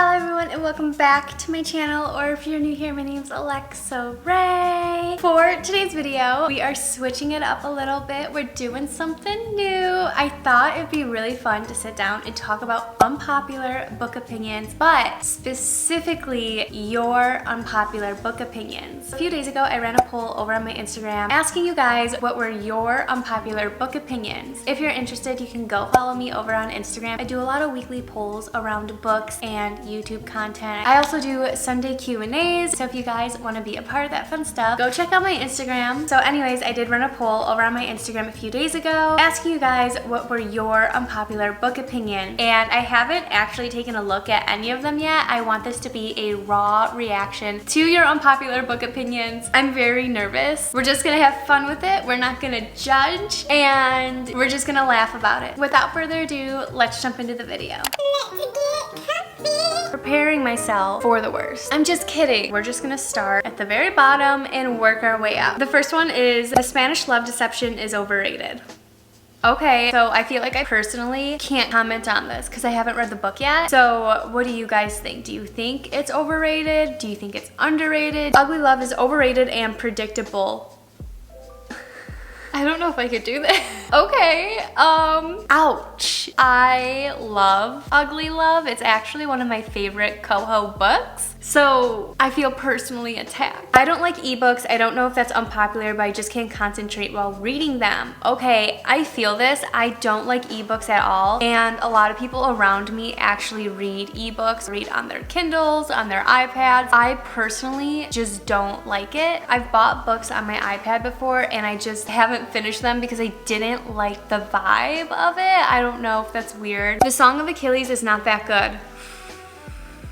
Hello everyone and welcome back to my channel, or if you're new here, my name's Alexarayeco. For today's video, we are switching it up a little bit. We're doing something new. I thought it'd be really fun to sit down and talk about unpopular book opinions, but specifically your unpopular book opinions. A few days ago, I ran a poll over on my Instagram asking you guys what were your unpopular book opinions. If you're interested, you can go follow me over on Instagram. I do a lot of weekly polls around books and YouTube content. I also do Sunday Q&As, so if you guys want to be a part of that fun stuff, go check out my Instagram. So anyways, I did run a poll over on my Instagram a few days ago asking you guys what were your unpopular book opinions, and I haven't actually taken a look at any of them yet. I want this to be a raw reaction to your unpopular book opinions. I'm very nervous. We're just gonna have fun with it. We're not gonna judge, and we're just gonna laugh about it. Without further ado, let's jump into the video. Preparing myself for the worst. I'm just kidding. We're just gonna start at the very bottom and work our way up. The first one is The Spanish Love Deception is Overrated. Okay, so I feel like I personally can't comment on this because I haven't read the book yet. So what do you guys think? Do you think it's overrated? Do you think it's underrated? Ugly Love is overrated and predictable. I don't know if I could do this. Okay, ouch. I love Ugly Love. It's actually one of my favorite coho books. So I feel personally attacked. I don't like ebooks. I don't know if that's unpopular, but I just can't concentrate while reading them. Okay, I feel this. I don't like ebooks at all. And a lot of people around me actually read ebooks, read on their Kindles, on their iPads. I personally just don't like it. I've bought books on my iPad before and I just haven't finished them because I didn't like the vibe of it. I don't know if that's weird. The Song of Achilles is not that good.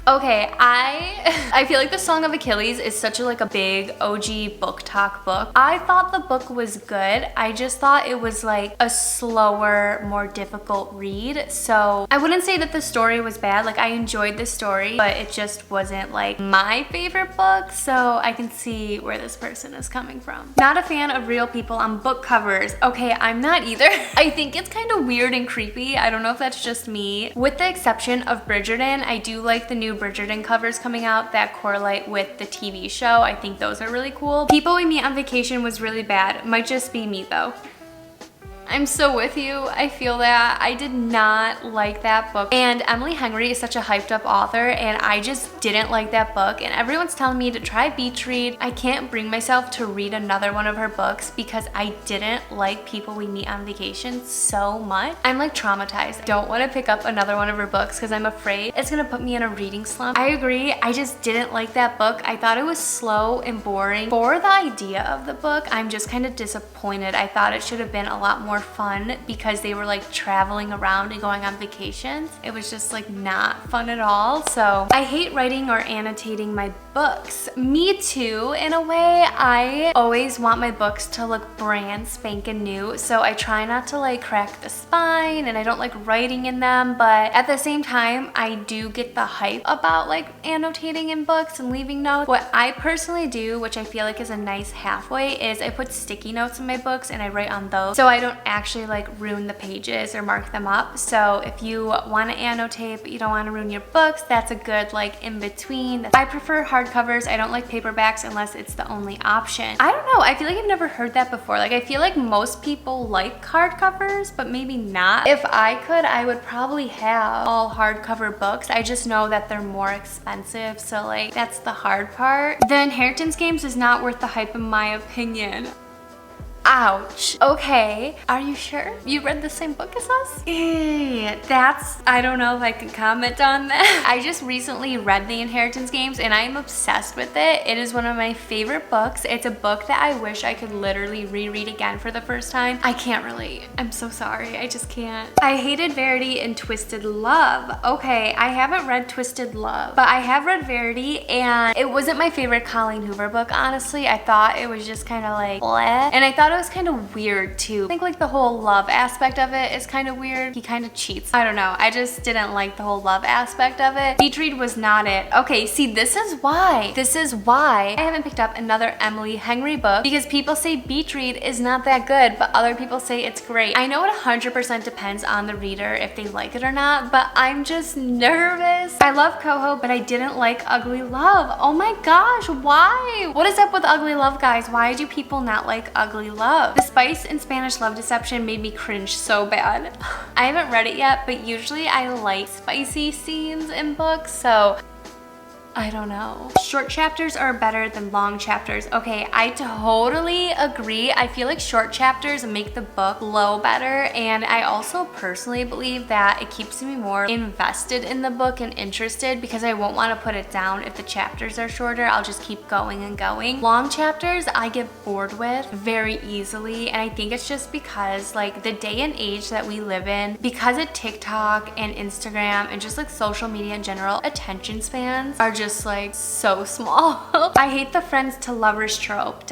Okay, I feel like The Song of Achilles is such a big OG booktok book. I thought the book was good. I just thought it was like a slower, more difficult read. So I wouldn't say that the story was bad. Like, I enjoyed the story, but it just wasn't like my favorite book. So I can see where this person is coming from. Not a fan of real people on book covers. Okay, I'm not either. I think it's kind of weird and creepy. I don't know if that's just me. With the exception of Bridgerton, I do like the new Bridgerton covers coming out that correlate with the TV show. I think those are really cool. People We Meet on Vacation was really bad. Might just be me though. I'm so with you. I feel that. I did not like that book. And Emily Henry is such a hyped up author and I just didn't like that book. And everyone's telling me to try beach read. I can't bring myself to read another one of her books because I didn't like People We Meet on Vacation so much. I'm like traumatized. Don't want to pick up another one of her books because I'm afraid it's gonna put me in a reading slump. I agree. I just didn't like that book. I thought it was slow and boring. For the idea of the book, I'm just kind of disappointed. I thought it should have been a lot more fun because they were like traveling around and going on vacations. It was just like not fun at all. So I hate writing or annotating my books. Me too, in a way. I always want my books to look brand spanking new, so I try not to like crack the spine, and I don't like writing in them, but at the same time I do get the hype about like annotating in books and leaving notes. What I personally do, which I feel like is a nice halfway, is I put sticky notes in my books and I write on those so I don't actually like ruin the pages or mark them up. So if you want to annotate but you don't want to ruin your books, that's a good like in between. I prefer hardcovers. I don't like paperbacks unless it's the only option. I don't know, I feel like I've never heard that before. Like, I feel like most people like hardcovers, but maybe not. If I could, I would probably have all hardcover books. I just know that they're more expensive, so like that's the hard part. The Inheritance Games is not worth the hype in my opinion. Ouch. Okay, are you sure you read the same book as us? That's, I don't know if I can comment on that. I just recently read The Inheritance Games and I'm obsessed with it. It is one of my favorite books. It's a book that I wish I could literally reread again for the first time. I can't relate. I'm so sorry. I just can't. I hated Verity and Twisted Love. Okay, I haven't read Twisted Love, but I have read Verity and it wasn't my favorite Colleen Hoover book, honestly. I thought it was just kind of like bleh. And I thought it was kind of weird too. I think like the whole love aspect of it is kind of weird. He kind of cheats. I don't know. I just didn't like the whole love aspect of it. Beach read was not it. Okay, see, this is why I haven't picked up another Emily Henry book, because people say beach read is not that good, but other people say it's great. I know it 100% depends on the reader if they like it or not, but I'm just nervous. I love Coho, but I didn't like Ugly Love. Oh my gosh, why? What is up with Ugly Love, guys? Why do people not like Ugly Love? The spice in Spanish love deception made me cringe so bad. I haven't read it yet, but usually I like spicy scenes in books, so I don't know. Short chapters are better than long chapters. Okay, I totally agree. I feel like short chapters make the book flow better, and I also personally believe that it keeps me more invested in the book and interested, because I won't want to put it down if the chapters are shorter. I'll just keep going and going. Long chapters I get bored with very easily, and I think it's just because like the day and age that we live in, because of TikTok and Instagram and just like social media in general, attention spans are just like so small. I hate the friends to lovers trope, ...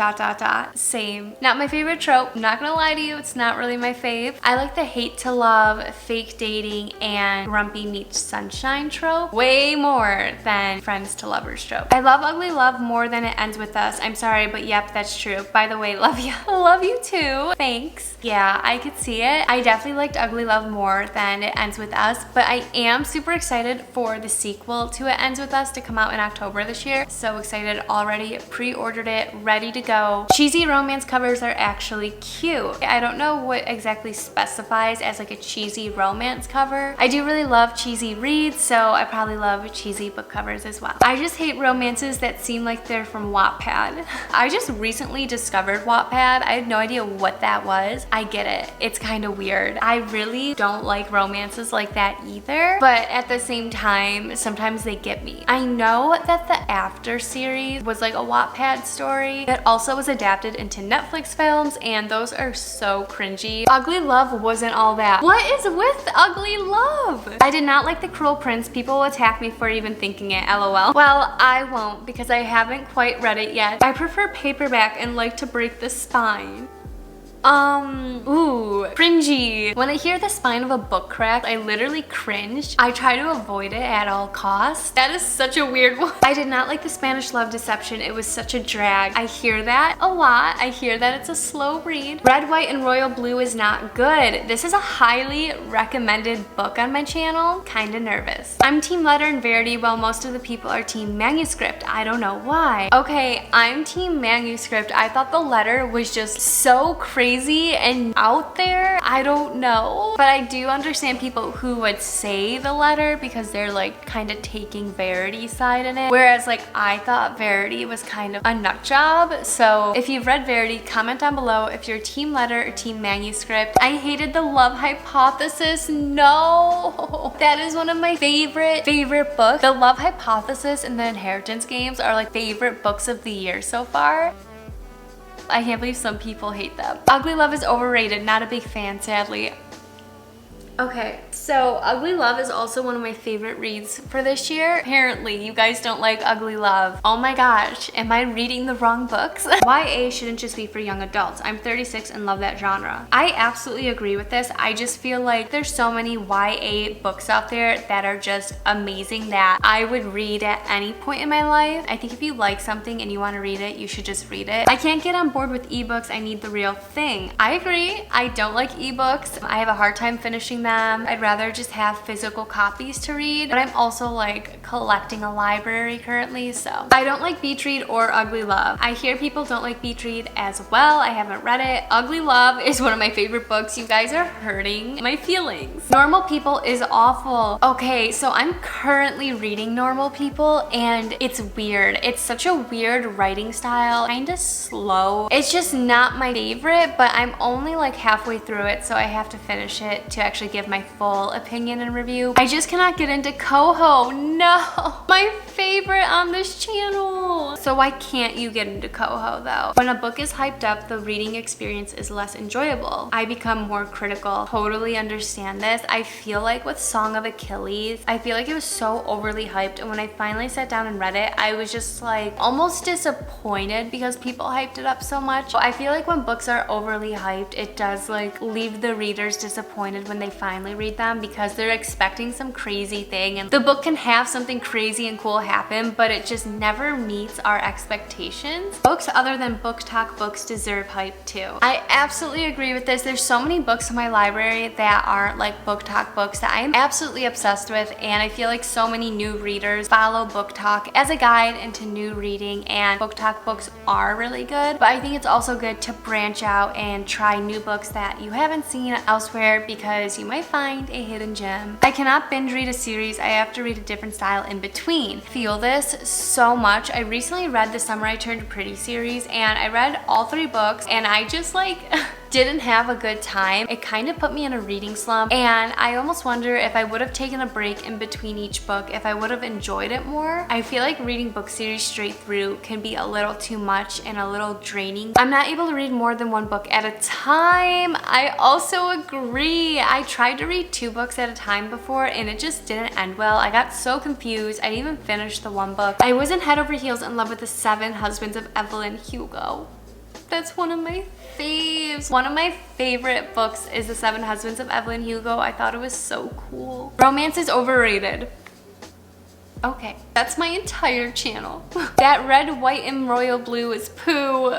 Same. Not my favorite trope. I'm not gonna lie to you, it's not really my fave. I like the hate to love, fake dating, and grumpy meets sunshine trope way more than friends to lovers trope. I love Ugly Love more than It Ends With Us. I'm sorry, but yep, that's true. By the way, love you. Love you too. Thanks. Yeah, I could see it. I definitely liked Ugly Love more than It Ends With Us, but I am super excited for the sequel to It Ends With Us to come out in October this year. So excited already. Pre-ordered it, ready to go. Cheesy romance covers are actually cute. I don't know what exactly specifies as like a cheesy romance cover. I do really love cheesy reads, so I probably love cheesy book covers as well. I just hate romances that seem like they're from Wattpad. I just recently discovered Wattpad. I had no idea what that was. I get it. It's kind of weird. I really don't like romances like that either, but at the same time, sometimes they get me. I know that the After series was like a Wattpad story that also was adapted into Netflix films, and those are so cringy. Ugly Love wasn't all that. What is with Ugly Love? I did not like The Cruel Prince. People will attack me for even thinking it, LOL. Well, I won't, because I haven't quite read it yet. I prefer paperback and like to break the spine. Ooh, cringy. When I hear the spine of a book crack, I literally cringe. I try to avoid it at all costs. That is such a weird one. I did not like the Spanish love deception. It was such a drag. I hear that a lot. I hear that it's a slow read. Red, White, and Royal Blue is not good. This is a highly recommended book on my channel. Kinda nervous. I'm team letter and Verity, while most of the people are team manuscript. I don't know why. Okay, I'm team manuscript. I thought the letter was just so crazy and out there. I don't know, but I do understand people who would say the letter because they're like kind of taking Verity's side in it, whereas like I thought Verity was kind of a nut job. So if you've read Verity, comment down below if you're team letter or team manuscript. I hated the love hypothesis. No, that is one of my favorite books. The love hypothesis and the inheritance games are like favorite books of the year so far. I can't believe some people hate them. Ugly Love is overrated. Not a big fan, sadly. Okay, so Ugly Love is also one of my favorite reads for this year. Apparently, you guys don't like Ugly Love. Oh my gosh, am I reading the wrong books? YA shouldn't just be for young adults. I'm 36 and love that genre. I absolutely agree with this. I just feel like there's so many YA books out there that are just amazing that I would read at any point in my life. I think if you like something and you want to read it, you should just read it. I can't get on board with ebooks. I need the real thing. I agree. I don't like ebooks. I have a hard time finishing them. I'd rather just have physical copies to read, but I'm also like collecting a library currently, so I don't like beach read or Ugly Love. I hear people don't like beach read as well. I haven't read it. Ugly Love is one of my favorite books. You guys are hurting my feelings. Normal People is awful. Okay, so I'm currently reading Normal People and it's weird. It's such a weird writing style, kind of slow. It's just not my favorite, but I'm only like halfway through it, so I have to finish it to actually give my full opinion and review. I just cannot get into coho. No, my favorite on this channel. So why can't you get into coho though? When a book is hyped up, the reading experience is less enjoyable. I become more critical. Totally understand this. I feel like with Song of Achilles, I feel like it was so overly hyped, and when I finally sat down and read it, I was just like almost disappointed because people hyped it up so much. I feel like when books are overly hyped, it does like leave the readers disappointed when they finally read them because they're expecting some crazy thing, and the book can have something crazy and cool happen, but it just never meets our expectations. Books other than BookTok books deserve hype too. I absolutely agree with this. There's so many books in my library that aren't like BookTok books that I'm absolutely obsessed with, and I feel like so many new readers follow BookTok as a guide into new reading, and BookTok books are really good, but I think it's also good to branch out and try new books that you haven't seen elsewhere because you might find a hidden gem. I cannot binge read a series. I have to read a different style in between. Feel this so much. I recently read the Summer I Turned Pretty series, and I read all 3 books, and I just like didn't have a good time. It kind of put me in a reading slump, and I almost wonder if I would have taken a break in between each book, if I would have enjoyed it more. I feel like reading book series straight through can be a little too much and a little draining. I'm not able to read more than 1 book at a time. I also agree. I tried to read 2 books at a time before, and it just didn't end well. I got so confused. I didn't even finish the 1 book. I wasn't head over heels in love with the 7 Husbands of Evelyn Hugo. That's one of my faves. One of my favorite books is The 7 Husbands of Evelyn Hugo. I thought it was so cool. Romance is overrated. Okay, that's my entire channel. That red, white, and royal blue is poo.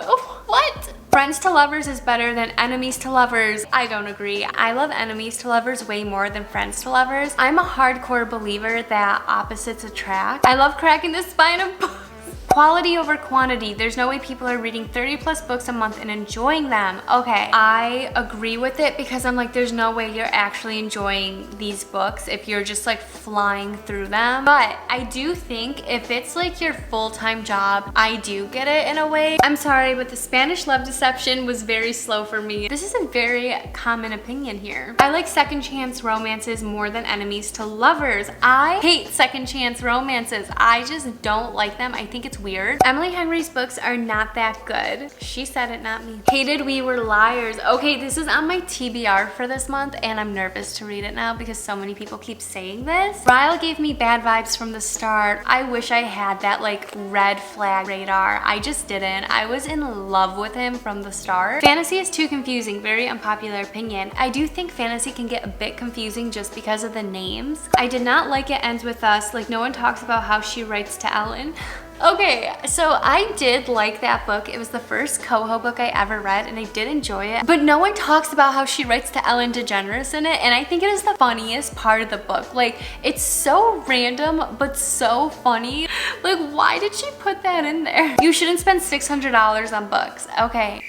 What? Friends to lovers is better than enemies to lovers. I don't agree. I love enemies to lovers way more than friends to lovers. I'm a hardcore believer that opposites attract. I love cracking the spine of books. Quality over quantity. There's no way people are reading 30+ books a month and enjoying them. Okay, I agree with it because I'm like, there's no way you're actually enjoying these books if you're just like flying through them. But I do think if it's like your full-time job, I do get it in a way. I'm sorry, but the Spanish love deception was very slow for me. This is a very common opinion here. I like second chance romances more than enemies to lovers. I hate second chance romances. I just don't like them. I think it's weird. Emily Henry's books are not that good. She said it, not me. Hated We Were Liars. Okay, this is on my TBR for this month, and I'm nervous to read it now because so many people keep saying this. Ryle gave me bad vibes from the start. I wish I had that like red flag radar. I just didn't. I was in love with him from the start. Fantasy is too confusing. Very unpopular opinion. I do think fantasy can get a bit confusing just because of the names. I did not like It Ends With Us. Like, no one talks about how she writes to Ellen. Okay, so I did like that book. It was the first coho book I ever read, and I did enjoy it. But no one talks about how she writes to Ellen DeGeneres in it, and I think it is the funniest part of the book. Like, it's so random, but so funny. Like, why did she put that in there? You shouldn't spend $600 on books. Okay.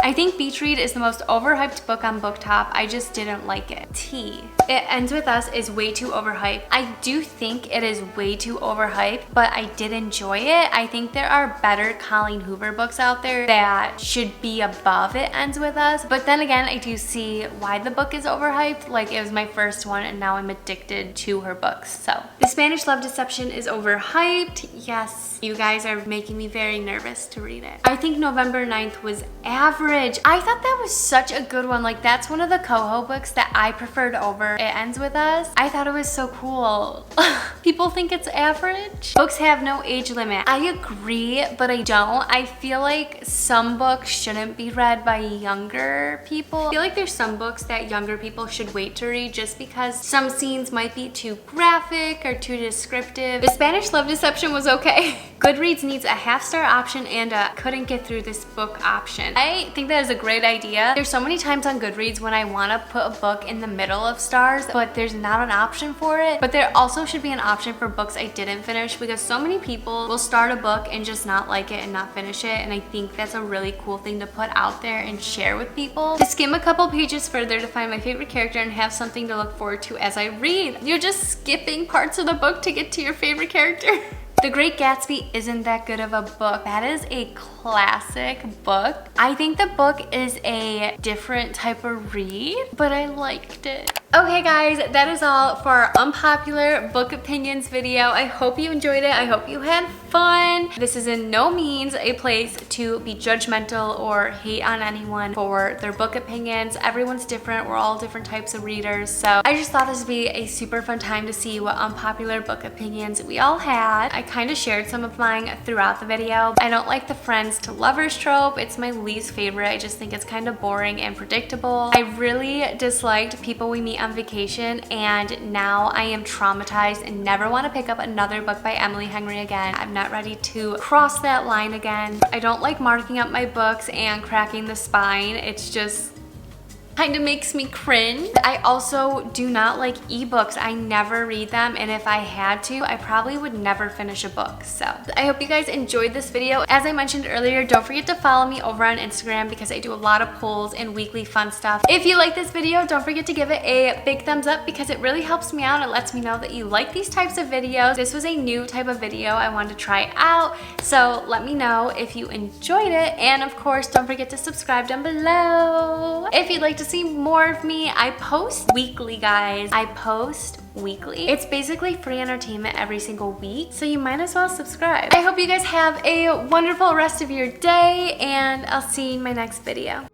I think Beach Read is the most overhyped book on BookTok. I just didn't like it. T. It Ends With Us is way too overhyped. I do think it is way too overhyped, but I did enjoy it. I think there are better Colleen Hoover books out there that should be above It Ends With Us. But then again, I do see why the book is overhyped. Like, it was my first one, and now I'm addicted to her books. So, The Spanish Love Deception is overhyped. Yes, you guys are making me very nervous to read it. I think November 9th was average. I thought that was such a good one. Like, that's one of the coho books that I preferred over It Ends With Us. I thought it was so cool. People think it's average. Books have no age limit. I agree, but I don't. I feel like some books shouldn't be read by younger people. I feel like there's some books that younger people should wait to read just because some scenes might be too graphic or too descriptive. The Spanish Love Deception was okay. Goodreads needs a half-star option and a couldn't get through this book option. I think that is a great idea. There's so many times on Goodreads when I want to put a book in the middle of stars, but there's not an option for it. But there also should be an option for books I didn't finish, because so many people will start a book and just not like it and not finish it, and I think that's a really cool thing to put out there and share with people. To skim a couple pages further to find my favorite character and have something to look forward to as I read. You're just skipping parts of the book to get to your favorite character. The Great Gatsby isn't that good of a book. That is a classic book. I think the book is a different type of read, but I liked it. Okay guys, that is all for our unpopular book opinions video. I hope you enjoyed it. I hope you had fun. This is in no means a place to be judgmental or hate on anyone for their book opinions. Everyone's different. We're all different types of readers. So I just thought this would be a super fun time to see what unpopular book opinions we all had. I kind of shared some of mine throughout the video. I don't like the friends to lovers trope. It's my least favorite. I just think it's kind of boring and predictable. I really disliked People We Meet on Vacation, and now I am traumatized and never want to pick up another book by Emily Henry again. I'm not ready to cross that line again. I don't like marking up my books and cracking the spine. It's just kind of makes me cringe. I also do not like ebooks. I never read them, and if I had to, I probably would never finish a book. So I hope you guys enjoyed this video. As I mentioned earlier, don't forget to follow me over on Instagram because I do a lot of polls and weekly fun stuff. If you like this video, don't forget to give it a big thumbs up because it really helps me out. It lets me know that you like these types of videos. This was a new type of video I wanted to try out, so let me know if you enjoyed it, and of course don't forget to subscribe down below. If you'd like to see more of me, I post weekly, guys. I post weekly. It's basically free entertainment every single week, so you might as well subscribe. I hope you guys have a wonderful rest of your day, and I'll see you in my next video.